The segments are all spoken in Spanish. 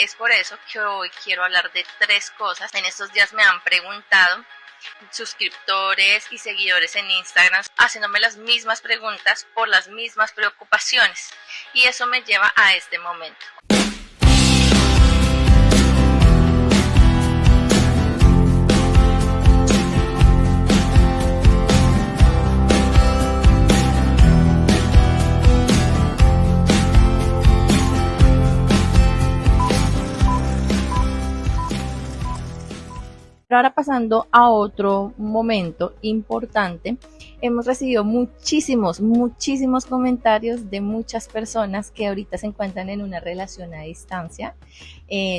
Es por eso que hoy quiero hablar de 3 cosas. En estos días me han preguntado suscriptores y seguidores en Instagram haciéndome las mismas preguntas por las mismas preocupaciones, y eso me lleva a este momento. Pero ahora pasando a otro momento importante, hemos recibido muchísimos comentarios de muchas personas que ahorita se encuentran en una relación a distancia,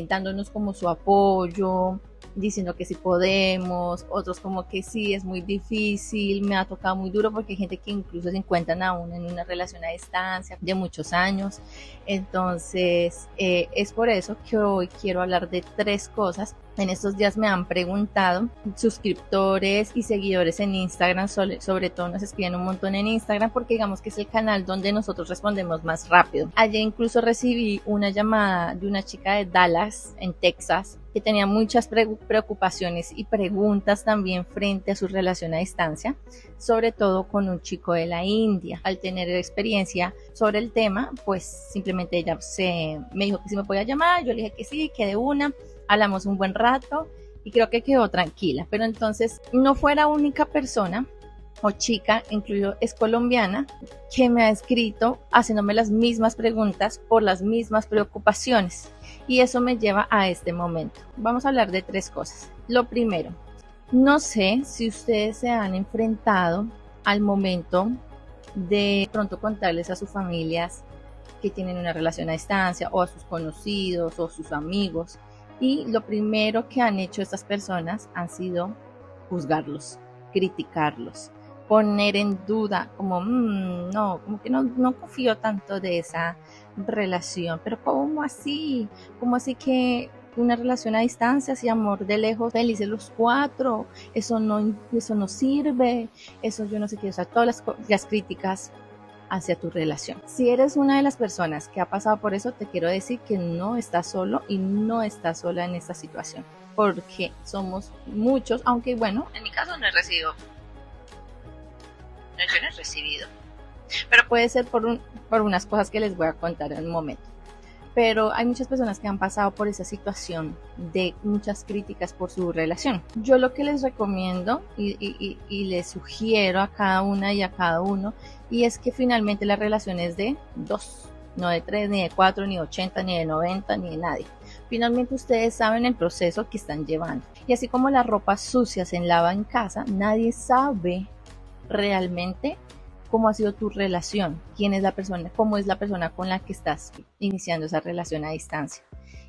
dándonos como su apoyo, diciendo que sí podemos, otros como que sí, es muy difícil, me ha tocado muy duro, porque hay gente que incluso se encuentran aún en una relación a distancia de muchos años. Entonces, es por eso que hoy quiero hablar de 3 cosas. En estos días me han preguntado suscriptores y seguidores en Instagram, sobre todo nos escriben un montón en Instagram porque digamos que es el canal donde nosotros respondemos más rápido. Ayer incluso recibí una llamada de una chica de Dallas, en Texas, que tenía muchas preocupaciones y preguntas también frente a su relación a distancia, sobre todo con un chico de la India. Al tener experiencia sobre el tema, pues simplemente ella me dijo que si me podía llamar, yo le dije que sí, que de una. Hablamos un buen rato y creo que quedó tranquila, pero entonces no fue la única persona o chica, incluso es colombiana, que me ha escrito haciéndome las mismas preguntas por las mismas preocupaciones, y eso me lleva a este momento. Vamos a hablar de 3 cosas. Lo primero, no sé si ustedes se han enfrentado al momento de pronto contarles a sus familias que tienen una relación a distancia, o a sus conocidos o sus amigos, y lo primero que han hecho estas personas han sido juzgarlos, criticarlos, poner en duda, como no, como que no confío tanto de esa relación, pero ¿cómo así? ¿Cómo así que una relación a distancia, si amor de lejos, felices los 4? Eso no sirve, eso yo no sé qué, o sea, todas las críticas hacia tu relación. Si eres una de las personas que ha pasado por eso, te quiero decir que no estás solo y no estás sola en esta situación, porque somos muchos, aunque bueno, en mi caso no he recibido, pero puede ser por unas cosas que les voy a contar en un momento. Pero hay muchas personas que han pasado por esa situación de muchas críticas por su relación. Yo lo que les recomiendo y les sugiero a cada una y a cada uno, y es que finalmente la relación es de 2, no de 3, ni de 4, ni de 80, ni de 90, ni de nadie. Finalmente ustedes saben el proceso que están llevando. Y así como la ropa sucia se lava en casa, nadie sabe realmente cómo ha sido tu relación, quién es la persona, cómo es la persona con la que estás iniciando esa relación a distancia.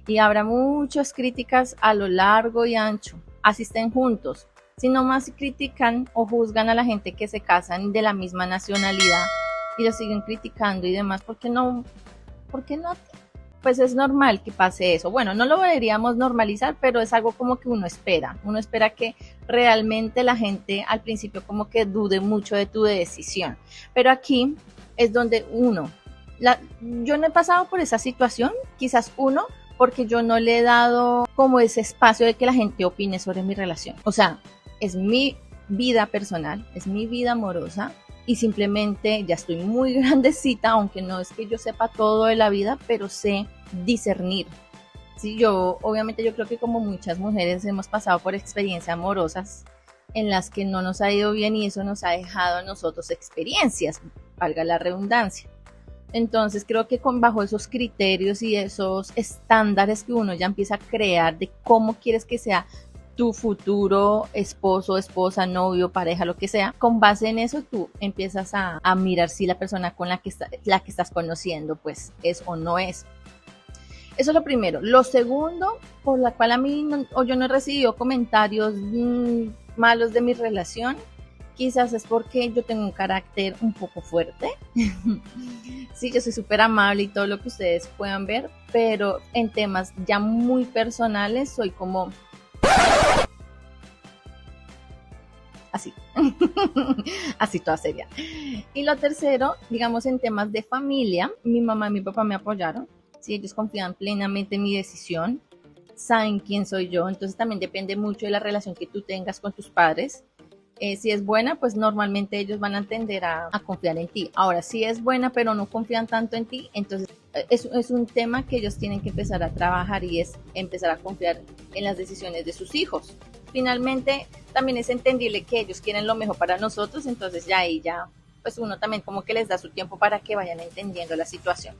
Y habrá muchas críticas a lo largo y ancho, así estén juntos. Si nomás critican o juzgan a la gente que se casan de la misma nacionalidad y lo siguen criticando y demás, ¿por qué no? Pues es normal que pase eso. Bueno, no lo deberíamos normalizar, pero es algo como que uno espera que realmente la gente al principio como que dude mucho de tu decisión, pero aquí es donde yo no he pasado por esa situación, quizás porque yo no le he dado como ese espacio de que la gente opine sobre mi relación. O sea, es mi vida personal, es mi vida amorosa, y simplemente ya estoy muy grandecita, aunque no es que yo sepa todo de la vida, pero sé discernir. Sí, obviamente yo creo que como muchas mujeres hemos pasado por experiencias amorosas en las que no nos ha ido bien, y eso nos ha dejado a nosotros experiencias, valga la redundancia. Entonces creo que bajo esos criterios y esos estándares que uno ya empieza a crear de cómo quieres que sea tu futuro esposo, esposa, novio, pareja, lo que sea, con base en eso tú empiezas a mirar si la persona con la que estás conociendo pues es o no es. Eso es lo primero. Lo segundo, por la cual yo no he recibido comentarios malos de mi relación, quizás es porque yo tengo un carácter un poco fuerte. Sí, yo soy súper amable y todo lo que ustedes puedan ver, pero en temas ya muy personales soy como así, así toda seria. Y lo tercero, digamos en temas de familia, mi mamá y mi papá me apoyaron, ¿sí? Ellos confían plenamente en mi decisión, saben quién soy yo, entonces también depende mucho de la relación que tú tengas con tus padres. Si es buena, pues normalmente ellos van a tender a confiar en ti. Ahora, si es buena pero no confían tanto en ti, entonces es un tema que ellos tienen que empezar a trabajar y es empezar a confiar en las decisiones de sus hijos. Finalmente, también es entendible que ellos quieren lo mejor para nosotros, entonces ya ahí ya, pues uno también como que les da su tiempo para que vayan entendiendo la situación.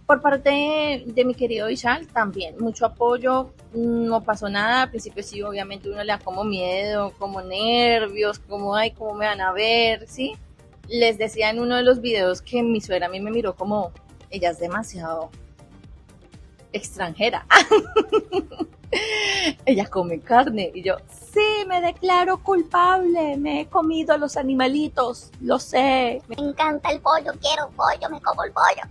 Por parte de mi querido Vishal, también mucho apoyo, no pasó nada, al principio sí, obviamente uno le da como miedo, como nervios, como, ay, cómo me van a ver, ¿sí? Les decía en uno de los videos que mi suegra a mí me miró como, ella es demasiado extranjera, ella come carne, y yo, sí, me declaro culpable, me he comido a los animalitos, lo sé. Me encanta el pollo, quiero pollo, me como el pollo.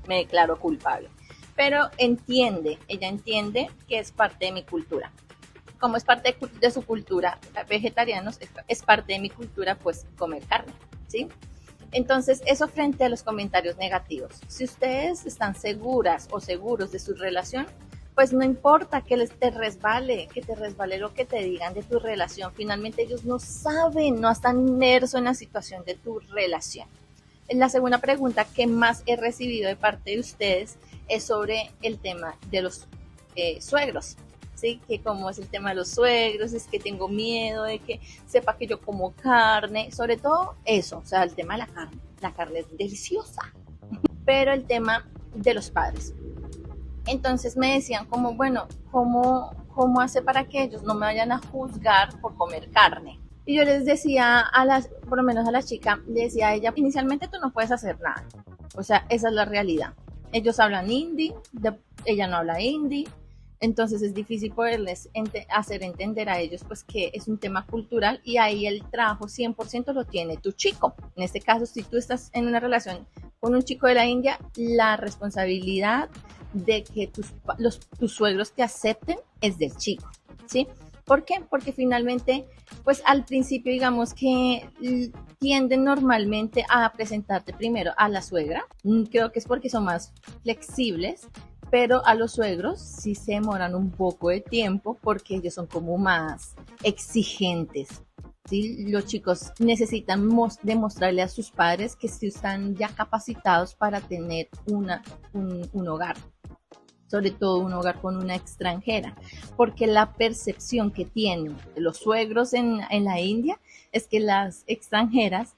Me declaro culpable. Pero ella entiende que es parte de mi cultura. Como es parte de su cultura, vegetarianos, es parte de mi cultura, pues comer carne, ¿sí? Entonces, eso frente a los comentarios negativos. Si ustedes están seguras o seguros de su relación, pues no importa que te resbale lo que te digan de tu relación. Finalmente ellos no saben, no están inmersos en la situación de tu relación. La segunda pregunta que más he recibido de parte de ustedes es sobre el tema de los suegros. ¿Sí? Que como es el tema de los suegros, es que tengo miedo de que sepa que yo como carne, sobre todo eso, o sea, el tema de la carne es deliciosa, pero el tema de los padres. Entonces me decían como, bueno, ¿cómo hace para que ellos no me vayan a juzgar por comer carne? Y yo les decía por lo menos a la chica, le decía a ella, inicialmente tú no puedes hacer nada. O sea, esa es la realidad. Ellos hablan hindi, ella no habla hindi, entonces es difícil poderles hacer entender a ellos pues que es un tema cultural y ahí el trabajo 100% lo tiene tu chico. En este caso, si tú estás en una relación con un chico de la India, la responsabilidad de que tus suegros te acepten es del chico, ¿sí? ¿Por qué? Porque finalmente, pues al principio digamos que tienden normalmente a presentarte primero a la suegra. Creo que es porque son más flexibles, pero a los suegros sí se demoran un poco de tiempo porque ellos son como más exigentes. ¿Sí? Los chicos necesitan demostrarle a sus padres que sí están ya capacitados para tener un hogar, sobre todo un hogar con una extranjera, porque la percepción que tienen los suegros en la India es que las extranjeras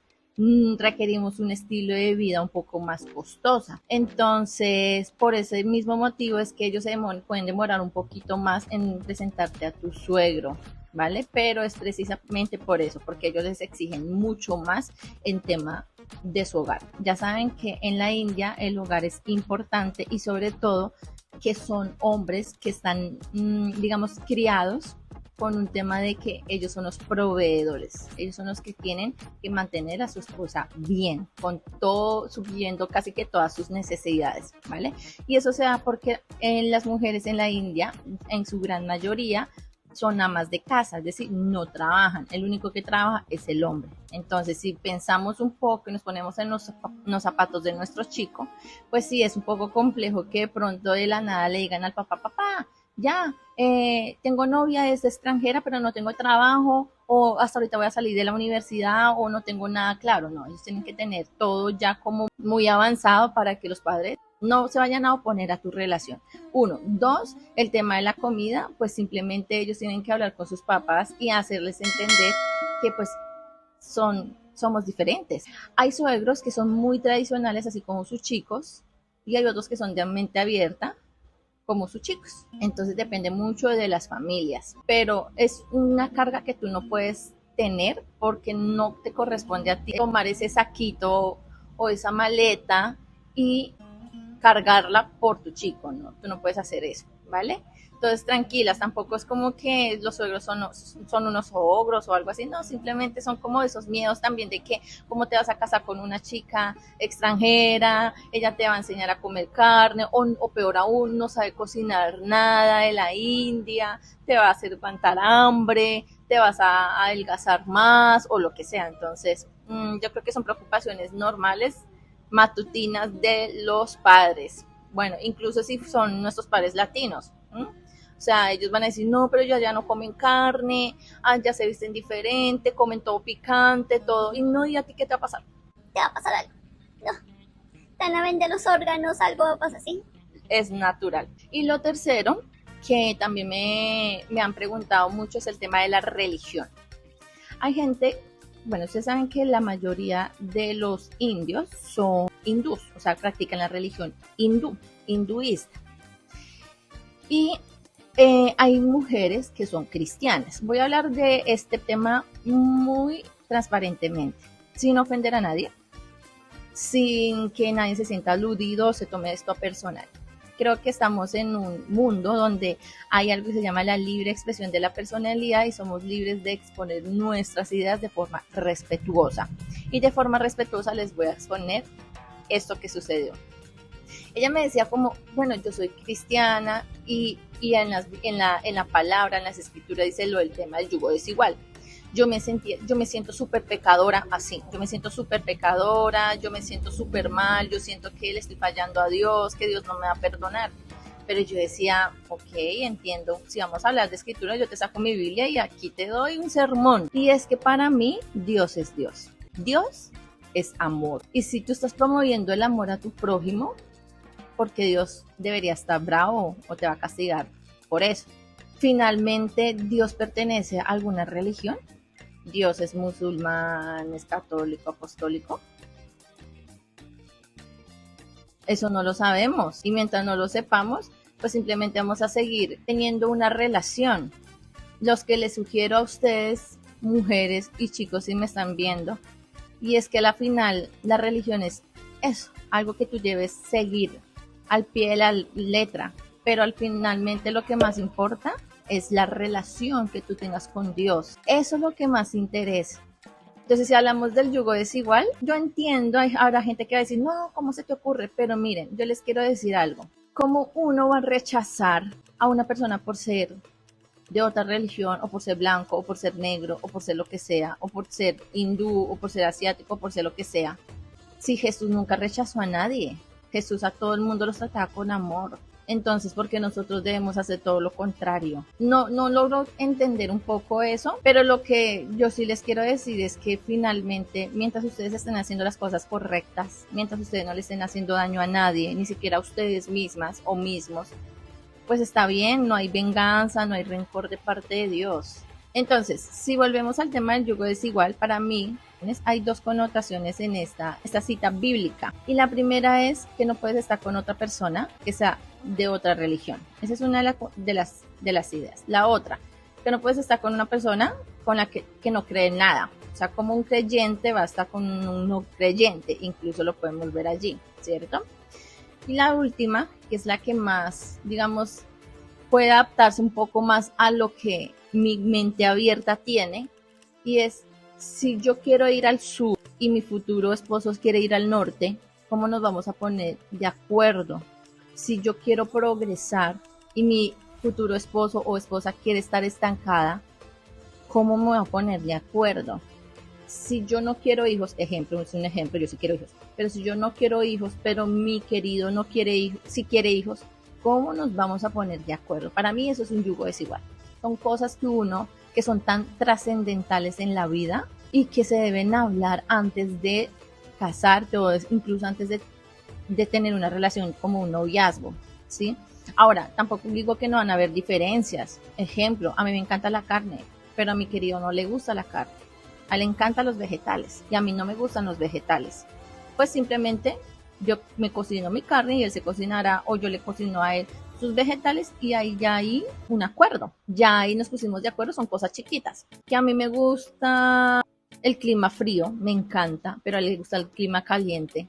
requerimos un estilo de vida un poco más costosa. Entonces, por ese mismo motivo es que ellos pueden demorar un poquito más en presentarte a tu suegro, ¿vale? Pero es precisamente por eso, porque ellos les exigen mucho más en tema de su hogar. Ya saben que en la India el hogar es importante y sobre todo que son hombres que están, digamos, criados con un tema de que ellos son los proveedores, ellos son los que tienen que mantener a su esposa bien, con todo, supliendo casi que todas sus necesidades, ¿vale? Y eso se da porque las mujeres en la India, en su gran mayoría, son amas de casa, es decir, no trabajan, el único que trabaja es el hombre. Entonces, si pensamos un poco y nos ponemos en los zapatos de nuestro chico, pues sí, es un poco complejo que de pronto de la nada le digan al papá, papá, ya, tengo novia, es extranjera, pero no tengo trabajo, o hasta ahorita voy a salir de la universidad, o no tengo nada claro. No, ellos tienen que tener todo ya como muy avanzado para que los padres no se vayan a oponer a tu relación. Uno. Dos, el tema de la comida, pues simplemente ellos tienen que hablar con sus papás y hacerles entender que pues somos diferentes. Hay suegros que son muy tradicionales, así como sus chicos, y hay otros que son de mente abierta, como sus chicos. Entonces depende mucho de las familias, pero es una carga que tú no puedes tener porque no te corresponde a ti tomar ese saquito o esa maleta y cargarla por tu chico, ¿no? Tú no puedes hacer eso, ¿vale? Entonces, tranquilas, tampoco es como que los suegros son unos ogros o algo así, no, simplemente son como esos miedos también de que cómo te vas a casar con una chica extranjera, ella te va a enseñar a comer carne, o peor aún, no sabe cocinar nada de la India, te va a hacer levantar hambre, te vas a adelgazar más o lo que sea. Entonces, yo creo que son preocupaciones normales matutinas de los padres. Bueno, incluso si son nuestros pares latinos. ¿M? O sea, ellos van a decir, no, pero ya no comen carne, ya se visten diferente, comen todo picante, todo. Y no, ¿y a ti qué te va a pasar? ¿Te va a pasar algo? No. ¿Te van a vender los órganos? ¿Algo pasa así? Es natural. Y lo tercero, que también me han preguntado mucho, es el tema de la religión. Hay gente, bueno, ustedes saben que la mayoría de los indios son hindús, o sea, practican la religión hinduista. Y hay mujeres que son cristianas. Voy a hablar de este tema muy transparentemente, sin ofender a nadie, sin que nadie se sienta aludido o se tome esto a personal. Creo que estamos en un mundo donde hay algo que se llama la libre expresión de la personalidad y somos libres de exponer nuestras ideas de forma respetuosa. Y de forma respetuosa les voy a exponer esto que sucedió. Ella me decía como, bueno, yo soy cristiana y en la palabra, en las escrituras dice lo del tema del yugo desigual. Yo me siento súper pecadora así, yo me siento súper pecadora, yo me siento súper mal, yo siento que le estoy fallando a Dios, que Dios no me va a perdonar. Pero yo decía, ok, entiendo, si vamos a hablar de escritura, yo te saco mi Biblia y aquí te doy un sermón. Y es que para mí, Dios es Dios. Dios es amor. Y si tú estás promoviendo el amor a tu prójimo, porque Dios debería estar bravo o te va a castigar por eso. Finalmente, ¿Dios pertenece a alguna religión? ¿Dios es musulmán, es católico, apostólico? Eso no lo sabemos. Y mientras no lo sepamos, pues simplemente vamos a seguir teniendo una relación. Los que les sugiero a ustedes, mujeres y chicos, si me están viendo, y es que a la final la religión es eso, algo que tú debes seguir al pie de la letra, pero al finalmente lo que más importa es la relación que tú tengas con Dios. Eso es lo que más interesa. Entonces, si hablamos del yugo desigual, yo entiendo, habrá gente que va a decir, no, ¿cómo se te ocurre? Pero miren, yo les quiero decir algo. ¿Cómo uno va a rechazar a una persona por ser de otra religión, o por ser blanco, o por ser negro, o por ser lo que sea, o por ser hindú, o por ser asiático, o por ser lo que sea? Si Jesús nunca rechazó a nadie, Jesús a todo el mundo los trataba con amor. Entonces, ¿por qué nosotros debemos hacer todo lo contrario? No logro entender un poco eso, pero lo que yo sí les quiero decir es que finalmente, mientras ustedes estén haciendo las cosas correctas, mientras ustedes no le estén haciendo daño a nadie, ni siquiera a ustedes mismas o mismos, pues está bien, no hay venganza, no hay rencor de parte de Dios. Entonces, si volvemos al tema del yugo desigual, para mí hay dos connotaciones en esta cita bíblica. Y la primera es que no puedes estar con otra persona que sea de otra religión. Esa es una de las ideas. La otra, que no puedes estar con una persona con la que no cree en nada. O sea, como un creyente va a estar con un no creyente, incluso lo podemos ver allí, ¿cierto? Y la última, que es la que más, digamos, puede adaptarse un poco más a lo que mi mente abierta tiene, y es, si yo quiero ir al sur y mi futuro esposo quiere ir al norte, ¿cómo nos vamos a poner de acuerdo? Si yo quiero progresar y mi futuro esposo o esposa quiere estar estancada, ¿cómo me voy a poner de acuerdo? Si yo no quiero hijos, ejemplo, es un ejemplo, yo sí quiero hijos, pero si yo no quiero hijos, pero mi querido no quiere hijos, si quiere hijos, ¿cómo nos vamos a poner de acuerdo? Para mí eso es un yugo desigual. Son cosas que son tan trascendentales en la vida y que se deben hablar antes de casarte o incluso antes de tener una relación como un noviazgo, ¿sí? Ahora, tampoco digo que no van a haber diferencias. Ejemplo, a mí me encanta la carne, pero a mi querido no le gusta la carne. A él le encantan los vegetales y a mí no me gustan los vegetales. Pues simplemente yo me cocino mi carne y él se cocinará, o yo le cocino a él sus vegetales, y ahí ya hay un acuerdo. Ya ahí nos pusimos de acuerdo, son cosas chiquitas. Que a mí me gusta el clima frío, me encanta, pero a él le gusta el clima caliente.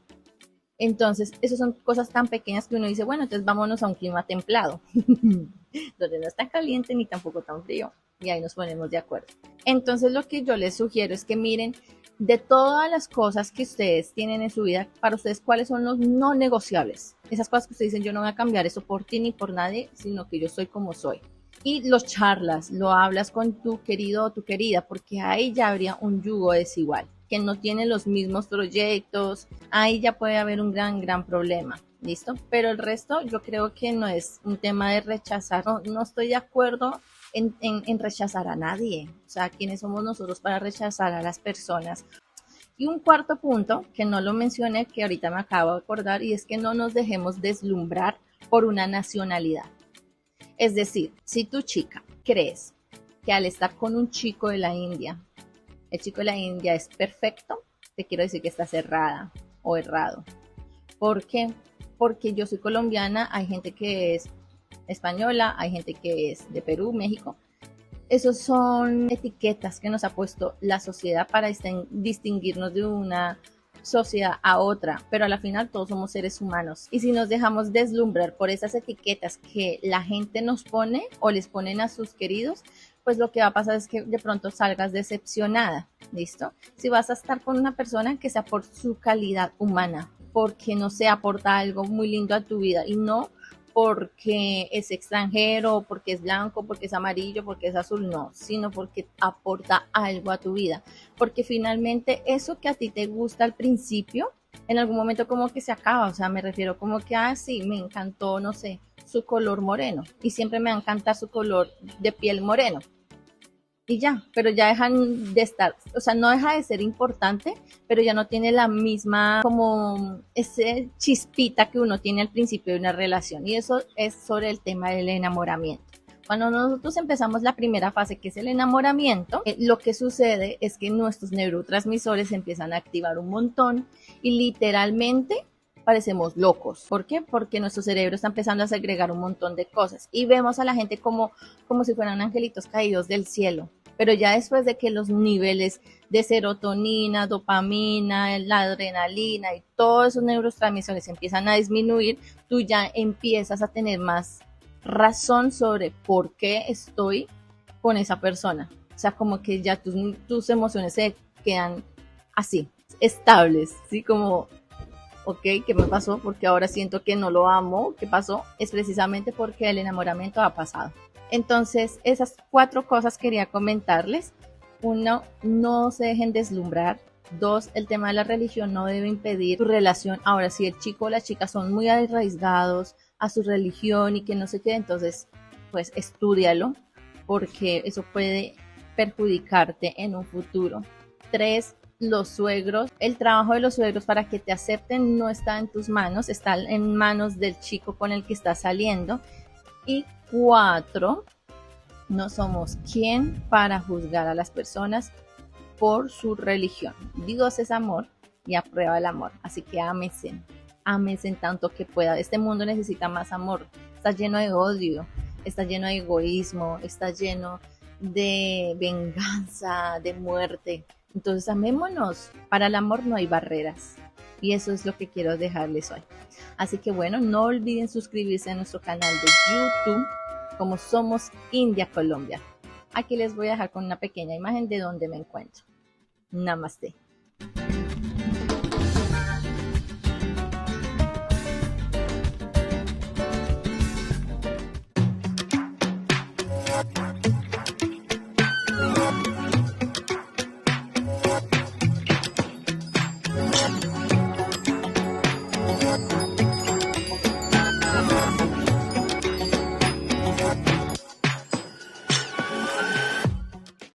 Entonces, esas son cosas tan pequeñas que uno dice, bueno, entonces vámonos a un clima templado, donde no está caliente ni tampoco tan frío, y ahí nos ponemos de acuerdo. Entonces, lo que yo les sugiero es que miren, de todas las cosas que ustedes tienen en su vida, para ustedes, ¿cuáles son los no negociables? Esas cosas que ustedes dicen, yo no voy a cambiar eso por ti ni por nadie, sino que yo soy como soy. Y los charlas, lo hablas con tu querido o tu querida, porque ahí ya habría un yugo desigual, que no tiene los mismos proyectos, ahí ya puede haber un gran problema. ¿listo? Pero el resto yo creo que no es un tema de rechazar, no estoy de acuerdo en rechazar a nadie, o sea, ¿quiénes somos nosotros para rechazar a las personas? Y un cuarto punto, que no lo mencioné, que ahorita me acabo de acordar, y es que no nos dejemos deslumbrar por una nacionalidad. Es decir, si tu chica crees que al estar con un chico de la India, el chico de la India es perfecto, te quiero decir que está cerrada o errado. ¿Por qué? Porque yo soy colombiana, hay gente que es española, hay gente que es de Perú, México. Esos son etiquetas que nos ha puesto la sociedad para distinguirnos de una sociedad a otra, pero a la final todos somos seres humanos. Y si nos dejamos deslumbrar por esas etiquetas que la gente nos pone o les ponen a sus queridos, pues lo que va a pasar es que de pronto salgas decepcionada, ¿listo? Si vas a estar con una persona, que sea por su calidad humana, porque no se aporta algo muy lindo a tu vida y no porque es extranjero, porque es blanco, porque es amarillo, porque es azul, no, sino porque aporta algo a tu vida. Porque finalmente eso que a ti te gusta al principio, en algún momento como que se acaba, o sea, me refiero como que, sí, me encantó, no sé, su color moreno, y siempre me va a encantar su color de piel moreno, y ya, pero ya dejan de estar, o sea, no deja de ser importante, pero ya no tiene la misma, como ese chispita que uno tiene al principio de una relación, y eso es sobre el tema del enamoramiento. Cuando nosotros empezamos la primera fase, que es el enamoramiento, lo que sucede es que nuestros neurotransmisores empiezan a activar un montón y literalmente parecemos locos. ¿Por qué? Porque nuestro cerebro está empezando a segregar un montón de cosas y vemos a la gente como si fueran angelitos caídos del cielo. Pero ya después de que los niveles de serotonina, dopamina, la adrenalina y todos esos neurotransmisores empiezan a disminuir, tú ya empiezas a tener más razón sobre por qué estoy con esa persona. O sea, como que ya tus emociones se quedan así, estables, ¿sí? Como, ok, ¿qué me pasó? Porque ahora siento que no lo amo. ¿Qué pasó? Es precisamente porque el enamoramiento ha pasado. Entonces, esas 4 cosas quería comentarles. 1, no se dejen deslumbrar. 2, el tema de la religión no debe impedir tu relación. Ahora, si el chico o la chica son muy arraigados a su religión y que no sé qué, entonces, pues estúdialo, porque eso puede perjudicarte en un futuro. 3, los suegros, el trabajo de los suegros para que te acepten no está en tus manos, está en manos del chico con el que estás saliendo. Y 4, no somos quien para juzgar a las personas por su religión. Dios es amor y aprueba el amor, así que ámense en tanto que pueda. Este mundo necesita más amor, está lleno de odio, está lleno de egoísmo, está lleno de venganza, de muerte. Entonces amémonos, para el amor no hay barreras. Y eso es lo que quiero dejarles hoy. Así que bueno, no olviden suscribirse a nuestro canal de YouTube como Somos India Colombia. Aquí les voy a dejar con una pequeña imagen de donde me encuentro. Namaste.